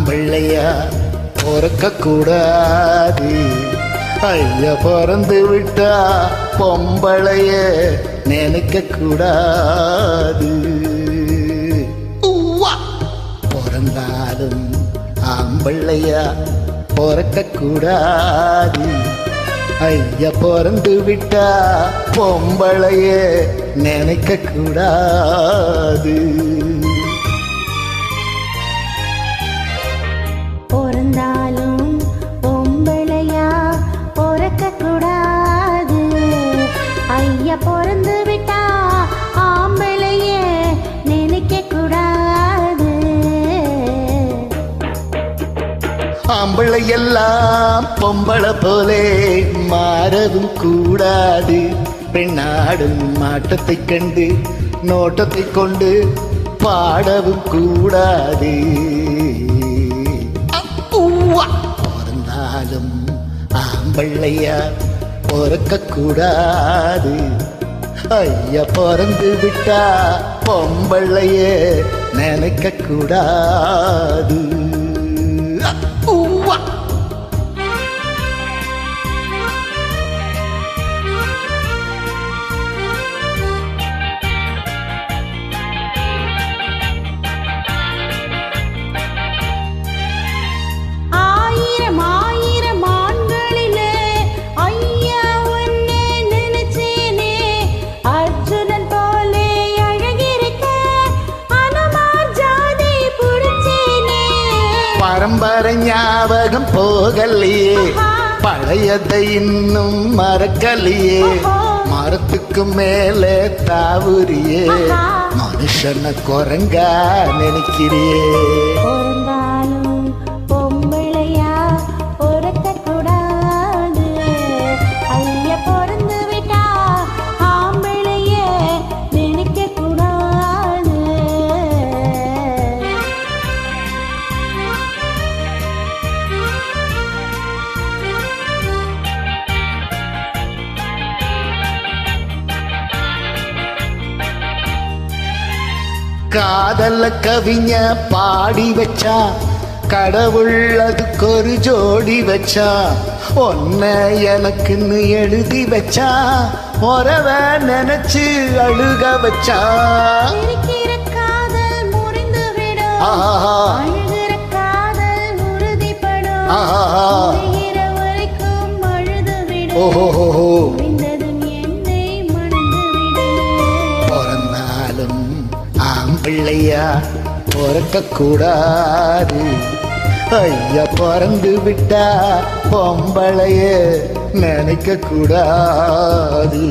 ஆம்பிள்ளையா பொறுக்க கூடாது. ஐயா பிறந்து விட்டா பொம்பளைய நினைக்க கூடாது. பிறந்தாலும் ஆம்பிள்ளையா பொறுக்க கூடாது. ஐயா பிறந்து விட்டா பொம்பளைய நினைக்க கூடாது. பிறந்தாலும் பொம்பளையா பொறக்க கூடாது. ஐயா பிறந்து விட்டா ஆம்பளைய நினைக்க கூடாது. ஆம்பளை எல்லாம் பொம்பளை போலே மாறவும் கூடாது. பெண்ணாடும் மாட்டத்தை கண்டு நோட்டத்தை கொண்டு பாடவும் கூடாது. பிறந்தாலும் ஆம்பளையா பொறுக்க கூடாது. ஐயா பிறந்து விட்டா பொம்பளைய நினைக்க கூடாது. பரம்பரை ஞாபகம் போகலையே, பழையதை இன்னும் மறக்கலையே. மரத்துக்கு மேலே தாவுரியே, மனுஷனை குரங்கா நினைக்கிறியே. பிறந்தாலும் பொம்பளையா பொறுக்க கூடாது. ஐயா பிறந்து விட்டா ஆம்பளைய நினைக்க கூடாது. காதல கவிஞ பாடி வச்சா, கடவுள் அதுக்கு ஒரு ஜோடி வச்சா. ஒன்ன எனக்குன்னு எழுதி வச்சா, உறவ நினைச்சு அழுக வச்சா. காதல் முறிந்து விடும், அழுகிற காதல் உறுதிப்படும். வரைக்கும் அழுது விடும், முடிந்ததும் என்னை மணந்து விடும். பிறந்தாலும் ஆம்பிள்ளையா பொறுக்க கூடாது. ஐயா பிறந்து விட்டா பொம்பளைய நினைக்க கூடாது.